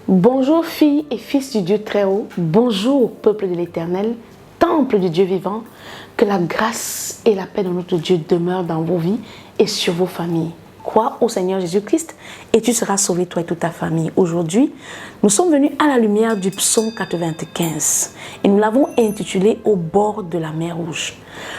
Bonjour filles et fils du Dieu très haut, bonjour peuple de l'Éternel, temple du Dieu vivant, que la grâce et la paix de notre Dieu demeurent dans vos vies et sur vos familles. Crois au Seigneur Jésus-Christ et tu seras sauvé toi et toute ta famille. Aujourd'hui, nous sommes venus à la lumière du psaume 95 et nous l'avons intitulé « Au bord de la mer Rouge ».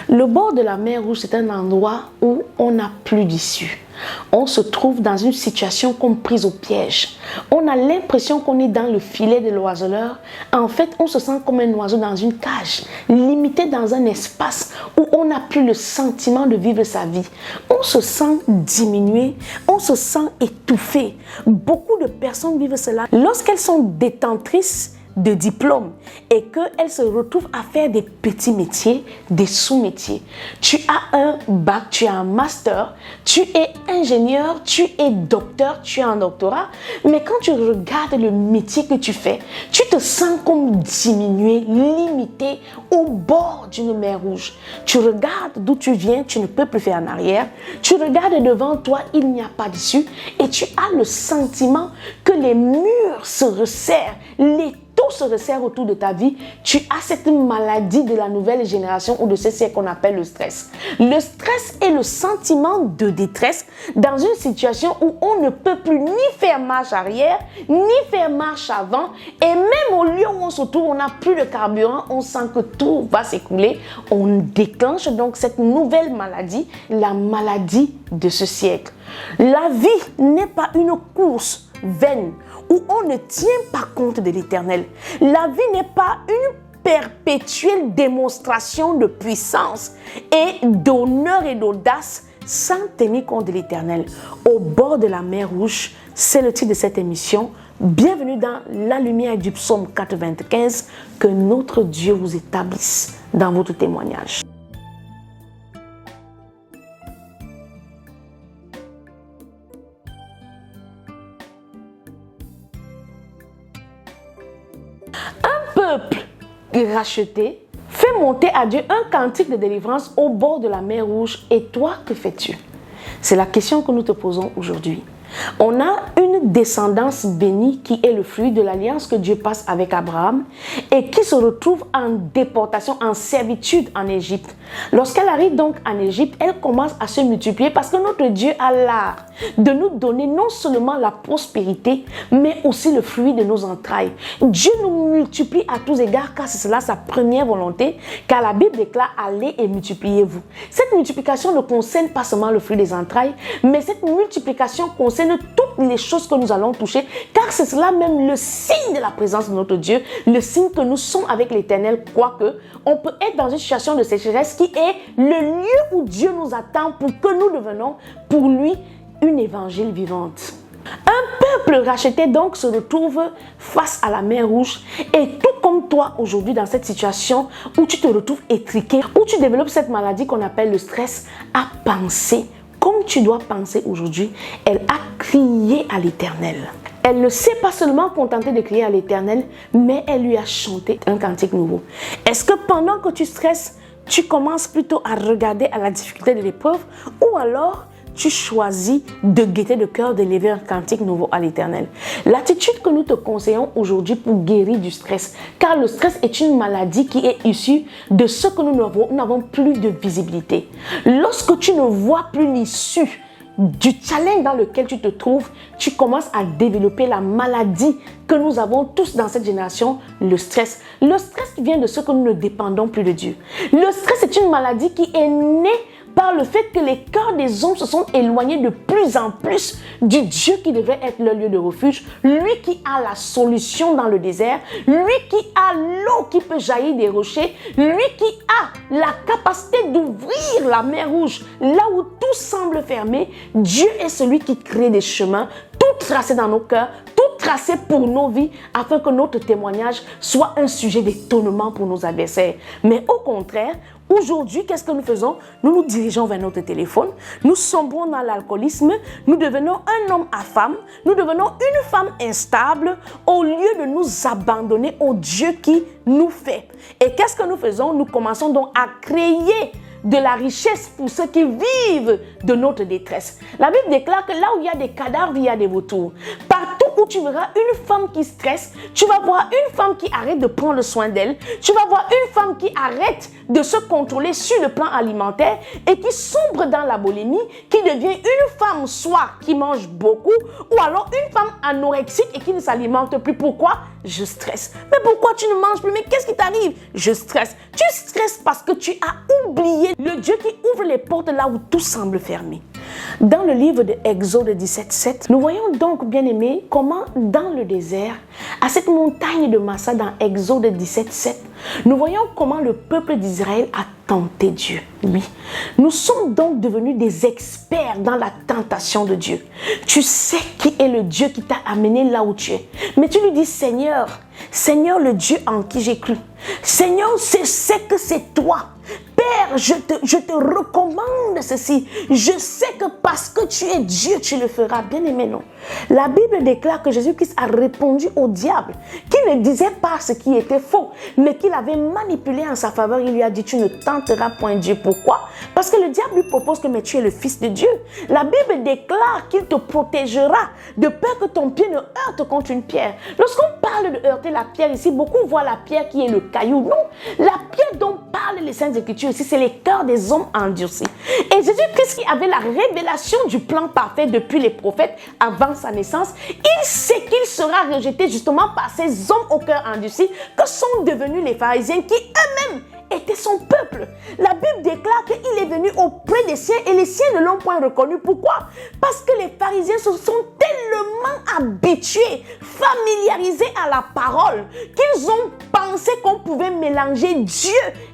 Le bord de la mer Rouge, c'est un endroit où on n'a plus d'issue. On se trouve dans une situation comme prise au piège. On a l'impression qu'on est dans le filet de l'oiseleur. En fait, on se sent comme un oiseau dans une cage, limité dans un espace où on n'a plus le sentiment de vivre sa vie. On se sent diminué, on se sent étouffé. Beaucoup de personnes vivent cela lorsqu'elles sont détentrices de diplôme et qu'elles se retrouvent à faire des petits métiers, des sous-métiers. Tu as un bac, tu as un master, tu es ingénieur, tu es docteur, tu as un doctorat, mais quand tu regardes le métier que tu fais, tu te sens comme diminué, limité au bord d'une mer rouge. Tu regardes d'où tu viens, tu ne peux plus faire en arrière. Tu regardes devant toi, il n'y a pas d'issue et tu as le sentiment que les murs se resserrent, tout se resserre autour de ta vie. Tu as cette maladie de la nouvelle génération ou de ce siècle qu'on appelle le stress. Le stress est le sentiment de détresse dans une situation où on ne peut plus ni faire marche arrière, ni faire marche avant. Et même au lieu où on se trouve, on n'a plus de carburant, on sent que tout va s'écouler. On déclenche donc cette nouvelle maladie, la maladie de ce siècle. La vie n'est pas une course vaine où on ne tient pas compte de l'Éternel. La vie n'est pas une perpétuelle démonstration de puissance et d'honneur et d'audace sans tenir compte de l'Éternel. Au bord de la mer Rouge, c'est le titre de cette émission. Bienvenue dans la lumière du psaume 95, que notre Dieu vous établisse dans votre témoignage. Peuple racheté, fais monter à Dieu un cantique de délivrance au bord de la mer Rouge. Et toi, que fais-tu? C'est la question que nous te posons aujourd'hui. On a une descendance bénie qui est le fruit de l'alliance que Dieu passe avec Abraham et qui se retrouve en déportation, en servitude en Égypte. Lorsqu'elle arrive donc en Égypte, elle commence à se multiplier parce que notre Dieu a l'art de nous donner non seulement la prospérité, mais aussi le fruit de nos entrailles. Dieu nous multiplie à tous égards car c'est cela sa première volonté, car la Bible déclare « Allez et multipliez-vous ». Cette multiplication ne concerne pas seulement le fruit des entrailles, mais cette multiplication concerne toutes les choses que nous allons toucher, car c'est cela même le signe de la présence de notre Dieu, le signe que nous sommes avec l'Éternel, quoique on peut être dans une situation de sécheresse qui est le lieu où Dieu nous attend pour que nous devenions pour lui une évangile vivante. Un peuple racheté donc se retrouve face à la mer Rouge et tout comme toi aujourd'hui dans cette situation où tu te retrouves étriqué, où tu développes cette maladie qu'on appelle le stress, à penser comme tu dois penser aujourd'hui. Elle a crié à l'Éternel. Elle ne s'est pas seulement contentée de crier à l'Éternel, mais elle lui a chanté un cantique nouveau. Est-ce que pendant que tu stresses, tu commences plutôt à regarder à la difficulté de l'épreuve ou alors tu choisis de gaieté de cœur d'élever un cantique nouveau à l'Éternel? L'attitude que nous te conseillons aujourd'hui pour guérir du stress, car le stress est une maladie qui est issue de ce que nous n'avons plus de visibilité. Lorsque tu ne vois plus l'issue du challenge dans lequel tu te trouves, tu commences à développer la maladie que nous avons tous dans cette génération, le stress. Le stress vient de ce que nous ne dépendons plus de Dieu. Le stress est une maladie qui est née par le fait que les cœurs des hommes se sont éloignés de plus en plus du Dieu qui devrait être leur lieu de refuge, lui qui a la solution dans le désert, lui qui a l'eau qui peut jaillir des rochers, lui qui a la capacité d'ouvrir la mer Rouge là où tout semble fermé. Dieu est celui qui crée des chemins, tout tracé dans nos cœurs, tout tracé pour nos vies, afin que notre témoignage soit un sujet d'étonnement pour nos adversaires. Mais au contraire, aujourd'hui, qu'est-ce que nous faisons? Nous nous dirigeons vers notre téléphone, nous sombrons dans l'alcoolisme, nous devenons un homme à femme, nous devenons une femme instable au lieu de nous abandonner au Dieu qui nous fait. Et qu'est-ce que nous faisons? Nous commençons donc à créer de la richesse pour ceux qui vivent de notre détresse. La Bible déclare que là où il y a des cadavres, il y a des vautours. Partout où tu verras une femme qui stresse, tu vas voir une femme qui arrête de prendre soin d'elle, tu vas voir une femme qui arrête de se contrôler sur le plan alimentaire et qui sombre dans la boulimie, qui devient une femme soit qui mange beaucoup ou alors une femme anorexique et qui ne s'alimente plus. Pourquoi? Je stresse. Mais pourquoi tu ne manges plus? Mais qu'est-ce qui t'arrive? Je stresse. Tu stresses parce que tu as oublié le Dieu qui ouvre les portes là où tout semble fermé. Dans le livre de Exode 17:7, nous voyons donc, bien aimés, comment dans le désert, à cette montagne de Massa, dans Exode 17:7, nous voyons comment le peuple d'Israël a tenté Dieu. Oui, nous sommes donc devenus des experts dans la tentation de Dieu. Tu sais qui est le Dieu qui t'a amené là où tu es. Mais tu lui dis, Seigneur, Seigneur le Dieu en qui j'ai cru. Seigneur, je sais que c'est toi. Père, je te recommande ceci. Je sais que parce que tu es Dieu, tu le feras. Bien aimé, non. La Bible déclare que Jésus-Christ a répondu au diable, qui ne disait pas ce qui était faux, mais qu'il avait manipulé en sa faveur. Il lui a dit, tu ne tenteras point Dieu. Pourquoi? Parce que le diable lui propose que mais tu es le fils de Dieu. La Bible déclare qu'il te protégera de peur que ton pied ne heurte contre une pierre. Lorsqu'on parle de heurter la pierre ici, beaucoup voient la pierre qui est le caillou. Non, la pierre dont parlent les Saintes Écritures ici, c'est les cœurs des hommes endurcis. Et Jésus-Christ qui avait la révélation du plan parfait depuis les prophètes avant sa naissance, il sait qu'il sera rejeté justement par ces hommes au cœur endurci que sont devenus les pharisiens qui eux-mêmes était son peuple. La Bible déclare qu'il est venu auprès des siens et les siens ne l'ont point reconnu. Pourquoi? Parce que les pharisiens se sont tellement habitués, familiarisés à la parole, qu'ils ont pensé qu'on pouvait mélanger Dieu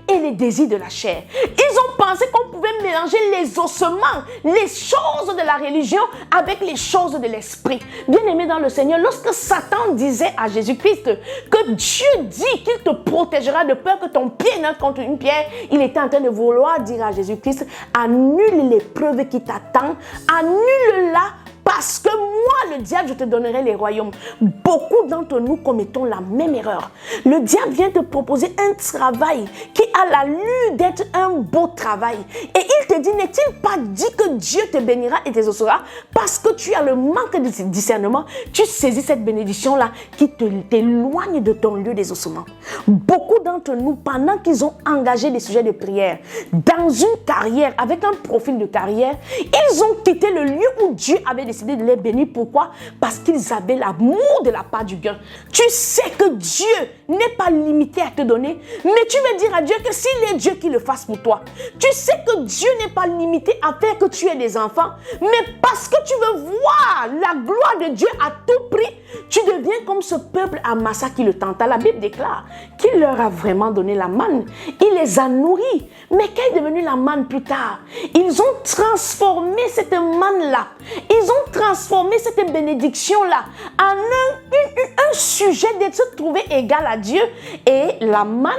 et les désirs de la chair. Ils ont pensé qu'on pouvait mélanger les ossements, les choses de la religion avec les choses de l'esprit. Bien-aimé dans le Seigneur, lorsque Satan disait à Jésus-Christ que Dieu dit qu'il te protégera de peur que ton pied n'entre contre une pierre, il était en train de vouloir dire à Jésus-Christ, annule l'épreuve qui t'attend, annule-la. Parce que moi, le diable, je te donnerai les royaumes. Beaucoup d'entre nous commettons la même erreur. Le diable vient te proposer un travail qui a l'allure d'être un beau travail. Et il te dit, n'est-il pas dit que Dieu te bénira et t'exaucera parce que tu as le manque de discernement, tu saisis cette bénédiction-là qui t'éloigne de ton lieu d'exaucement. Beaucoup d'entre nous, pendant qu'ils ont engagé des sujets de prière dans une carrière, avec un profil de carrière, ils ont quitté le lieu où Dieu avait décidé de les bénir. Pourquoi? Parce qu'ils avaient l'amour de la part du gain. Tu sais que Dieu n'est pas limité à te donner, mais tu veux dire à Dieu que s'il est Dieu, qu'il le fasse pour toi. Tu sais que Dieu n'est pas limité à faire que tu aies des enfants, mais parce que tu veux voir la gloire de Dieu à tout prix, tu deviens comme ce peuple à Massa qui le tenta. La Bible déclare qu'il leur a vraiment donné la manne. Il les a nourris. Mais qu'est devenue la manne plus tard? Ils ont transformé cette manne-là. Ils ont transformé cette bénédiction-là en un sujet de se trouver égal à Dieu. Et la manne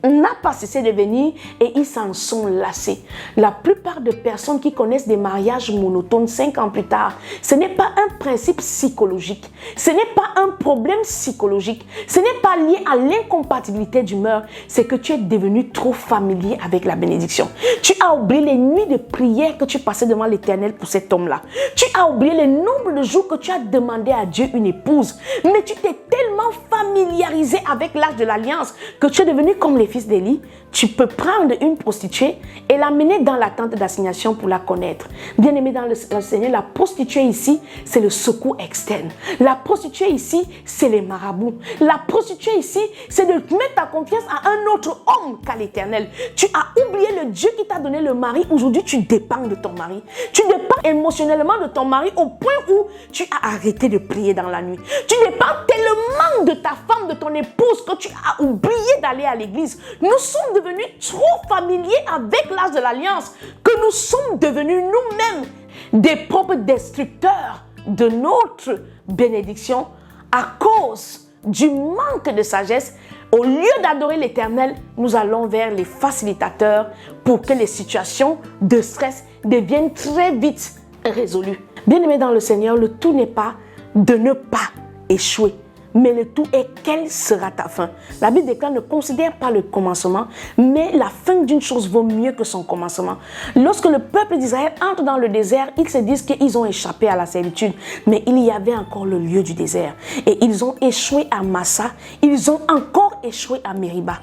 n'a pas cessé de venir et ils s'en sont lassés. La plupart de personnes qui connaissent des mariages monotones 5 ans plus tard, ce n'est pas un principe psychologique, ce n'est pas un problème psychologique, ce n'est pas lié à l'incompatibilité d'humeur, c'est que tu es devenu trop familier avec la bénédiction. Tu as oublié les nuits de prière que tu passais devant l'Éternel pour cet homme-là. Tu as oublié le nombre de jours que tu as demandé à Dieu une épouse, mais tu t'es tellement familiarisé avec l'âge de l'alliance que tu es devenu comme les fils d'Élie. Tu peux prendre une prostituée et l'amener dans la tente d'assignation pour la connaître. Bien-aimé dans le Seigneur, la prostituée ici, c'est le secours externe. La prostituée ici, c'est les marabouts. La prostituée ici, c'est de mettre ta confiance à un autre homme qu'à l'Éternel. Tu as oublié le Dieu qui t'a donné le mari. Aujourd'hui, tu dépends de ton mari. Tu dépends émotionnellement de ton mari au point où tu as arrêté de prier dans la nuit. Tu dépends tellement de ta femme, de ton épouse, que tu as oublié d'aller à l'église. Nous sommes devenus trop familiers avec l'âge de l'alliance que nous sommes devenus nous-mêmes des propres destructeurs de notre bénédiction à cause du manque de sagesse. Au lieu d'adorer l'Éternel, nous allons vers les facilitateurs pour que les situations de stress deviennent très vite résolues. Bien-aimés dans le Seigneur, le tout n'est pas de ne pas échouer, mais le tout est quelle sera ta fin. La Bible déclare, ne considère pas le commencement, mais la fin d'une chose vaut mieux que son commencement. Lorsque le peuple d'Israël entre dans le désert, ils se disent qu'ils ont échappé à la servitude, mais il y avait encore le lieu du désert. Et ils ont échoué à Massa, ils ont encore échoué à Mériba.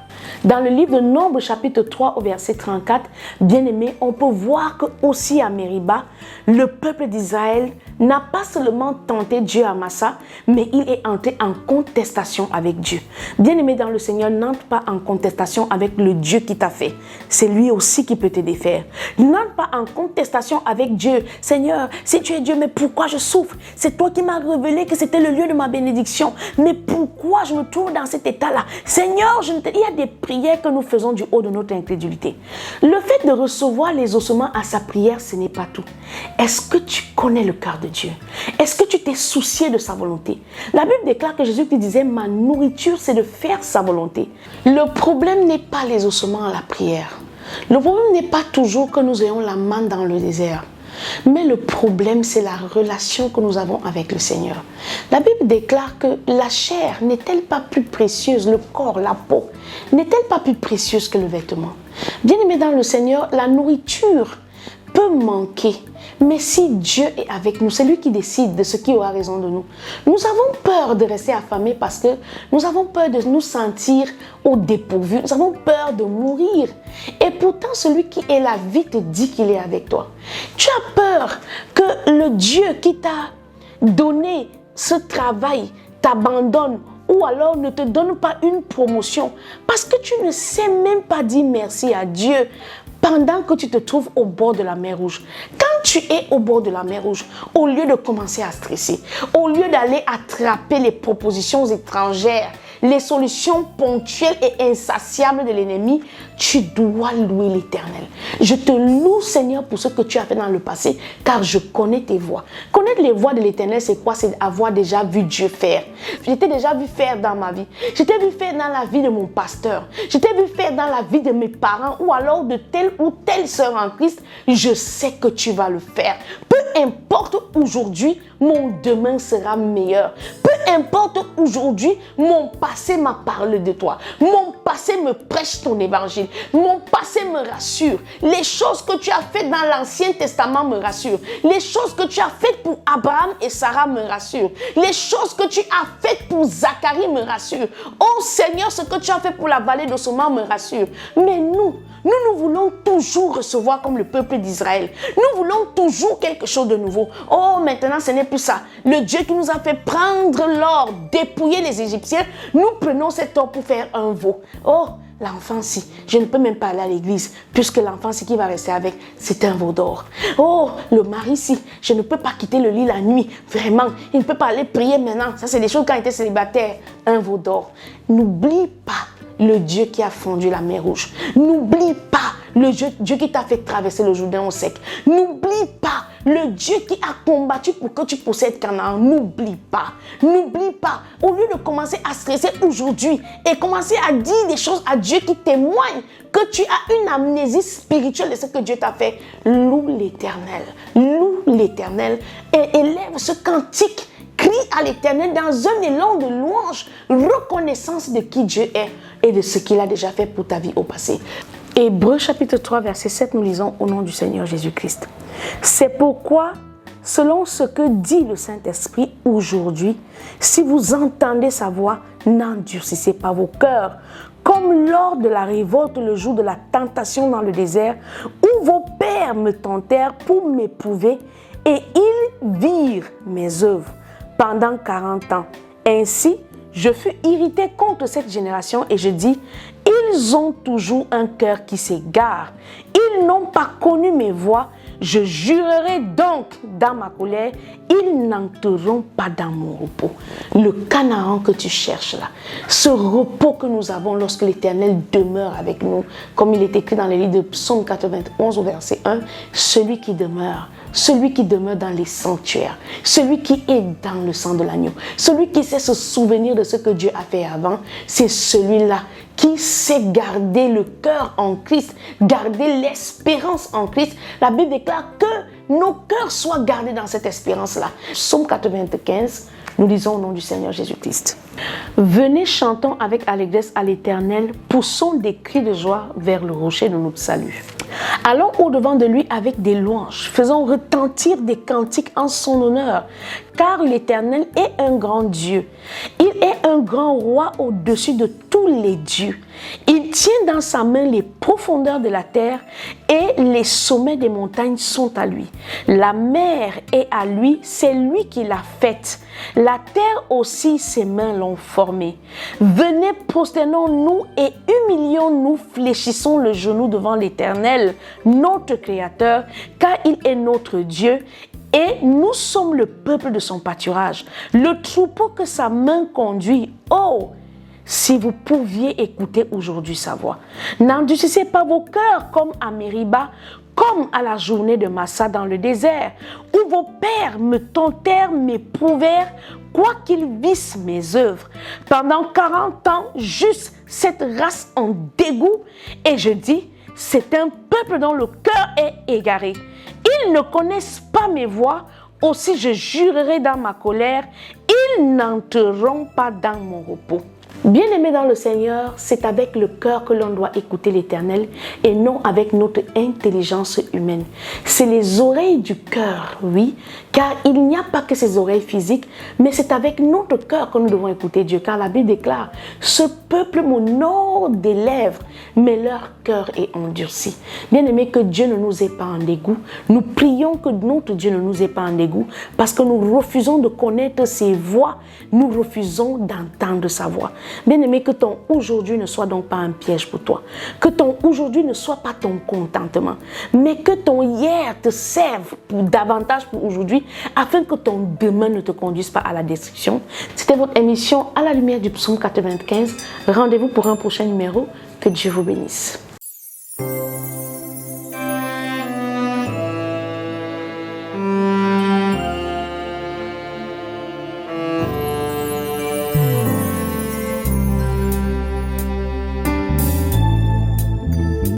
Dans le livre de Nombres, chapitre 3, au verset 34, bien aimé, on peut voir que aussi à Mériba, le peuple d'Israël n'a pas seulement tenté Dieu à Massa, mais il est entré en contestation avec Dieu. Bien aimé dans le Seigneur, n'entre pas en contestation avec le Dieu qui t'a fait. C'est lui aussi qui peut te défaire. N'entre pas en contestation avec Dieu. Seigneur, si tu es Dieu, mais pourquoi je souffre? C'est toi qui m'as révélé que c'était le lieu de ma bénédiction. Mais pourquoi je me trouve dans cet état-là? Seigneur, il y a des prières que nous faisons du haut de notre incrédulité. Le fait de recevoir les ossements à sa prière, ce n'est pas tout. Est-ce que tu connais le cœur de Dieu? Est-ce que tu t'es soucié de sa volonté? La Bible déclare que Jésus qui disait, ma nourriture, c'est de faire sa volonté. Le problème n'est pas les ossements à la prière. Le problème n'est pas toujours que nous ayons la manne dans le désert. Mais le problème, c'est la relation que nous avons avec le Seigneur. La Bible déclare que la chair n'est-elle pas plus précieuse, le corps, la peau, n'est-elle pas plus précieuse que le vêtement? Bien aimé dans le Seigneur, la nourriture peut manquer. Mais si Dieu est avec nous, c'est lui qui décide de ce qui aura raison de nous. Nous avons peur de rester affamés parce que nous avons peur de nous sentir au dépourvu. Nous avons peur de mourir. Et pourtant, celui qui est la vie te dit qu'il est avec toi. Tu as peur que le Dieu qui t'a donné ce travail t'abandonne ou alors ne te donne pas une promotion parce que tu ne sais même pas dire merci à Dieu pendant que tu te trouves au bord de la mer Rouge. Quand tu es au bord de la mer Rouge, au lieu de commencer à stresser, au lieu d'aller attraper les propositions étrangères, les solutions ponctuelles et insatiables de l'ennemi, tu dois louer l'Éternel. Je te loue, Seigneur, pour ce que tu as fait dans le passé, car je connais tes voies. Connaître les voies de l'Éternel, c'est quoi? C'est avoir déjà vu Dieu faire. Je t'ai déjà vu faire dans ma vie. Je t'ai vu faire dans la vie de mon pasteur. Je t'ai vu faire dans la vie de mes parents ou alors de telle ou telle sœur en Christ. Je sais que tu vas le faire. Peu importe aujourd'hui, mon demain sera meilleur. Peu importe aujourd'hui, mon passé m'a parlé de toi. Mon passé me prêche ton évangile. Mon passé me rassure. Les choses que tu as faites dans l'Ancien Testament me rassurent. Les choses que tu as faites pour Abraham et Sarah me rassurent. Les choses que tu as faites pour Zacharie me rassurent. Oh Seigneur, ce que tu as fait pour la vallée d'Osoma me rassure. Mais nous voulons toujours recevoir comme le peuple d'Israël. Nous voulons toujours quelque chose de nouveau. Oh, maintenant, ce n'est plus ça. Le Dieu qui nous a fait prendre l'or, dépouiller les Égyptiens, nous prenons cet or pour faire un veau. Oh, l'enfant-ci, je ne peux même pas aller à l'église, puisque l'enfant-ci qui va rester avec, c'est un veau d'or. Oh, le mari-ci, je ne peux pas quitter le lit la nuit, vraiment. Il ne peut pas aller prier maintenant. Ça, c'est des choses quand il était célibataire. Un veau d'or. N'oublie pas le Dieu qui a fondu la mer Rouge. N'oublie pas le Dieu qui t'a fait traverser le Jourdain au sec. N'oublie pas le Dieu qui a combattu pour que tu possèdes Canaan. N'oublie pas. N'oublie pas. Au lieu de commencer à stresser aujourd'hui et commencer à dire des choses à Dieu qui témoignent que tu as une amnésie spirituelle de ce que Dieu t'a fait, loue l'Éternel. Loue l'Éternel et élève ce cantique. Crie à l'Éternel dans un élan de louange, reconnaissance de qui Dieu est et de ce qu'il a déjà fait pour ta vie au passé. Hébreux chapitre 3 verset 7, nous lisons au nom du Seigneur Jésus-Christ. C'est pourquoi, selon ce que dit le Saint-Esprit aujourd'hui, si vous entendez sa voix, n'endurcissez pas vos cœurs, comme lors de la révolte le jour de la tentation dans le désert, où vos pères me tentèrent pour m'éprouver et ils virent mes œuvres pendant 40 ans. Ainsi, je fus irrité contre cette génération et je dis, ils ont toujours un cœur qui s'égare. Ils n'ont pas connu mes voies. Je jurerai donc dans ma colère, ils n'entreront pas dans mon repos. Le Canaan que tu cherches là, ce repos que nous avons lorsque l'Éternel demeure avec nous, comme il est écrit dans le livre de Psaume 91 au verset 1, celui qui demeure dans les sanctuaires, celui qui est dans le sang de l'agneau, celui qui sait se souvenir de ce que Dieu a fait avant, c'est celui-là qui sait garder le cœur en Christ, garder l'espérance en Christ. La Bible déclare que nos cœurs soient gardés dans cette espérance-là. Psaume 95, nous lisons au nom du Seigneur Jésus-Christ. Venez, chantons avec allégresse à l'Éternel, poussons des cris de joie vers le rocher de notre salut. Allons au-devant de lui avec des louanges, faisons retentir des cantiques en son honneur, car l'Éternel est un grand Dieu. Il est un grand roi au-dessus de tous les dieux. Il tient dans sa main les profondeurs de la terre et les sommets des montagnes sont à lui. La mer est à lui, c'est lui qui l'a faite. La terre aussi, ses mains l'ont formée. Venez, prosternons-nous et humilions-nous, fléchissons le genou devant l'Éternel, notre Créateur, car il est notre Dieu. Et nous sommes le peuple de son pâturage, le troupeau que sa main conduit. Oh, si vous pouviez écouter aujourd'hui sa voix. N'endurcissez pas vos cœurs comme à Mériba, comme à la journée de Massa dans le désert, où vos pères me tentèrent, m'éprouvèrent, quoiqu'ils vissent mes œuvres. Pendant 40 ans, juste cette race en dégoût, et je dis, c'est un peuple dont le cœur est égaré. Ils ne connaissent pas mes voies, aussi je jurerai dans ma colère, ils n'entreront pas dans mon repos. Bien-aimés dans le Seigneur, c'est avec le cœur que l'on doit écouter l'Éternel et non avec notre intelligence humaine. C'est les oreilles du cœur, oui, car il n'y a pas que ces oreilles physiques, mais c'est avec notre cœur que nous devons écouter Dieu, car la Bible déclare « Ce peuple m'honore des lèvres, mais leur cœur est endurci. » Bien-aimés, que Dieu ne nous ait pas en dégoût. Nous prions que notre Dieu ne nous ait pas en dégoût, parce que nous refusons de connaître ses voies, nous refusons d'entendre sa voix. Bien-aimé, que ton aujourd'hui ne soit donc pas un piège pour toi. Que ton aujourd'hui ne soit pas ton contentement. Mais que ton hier te serve davantage pour aujourd'hui afin que ton demain ne te conduise pas à la destruction. C'était votre émission à la lumière du psaume 95. Rendez-vous pour un prochain numéro. Que Dieu vous bénisse.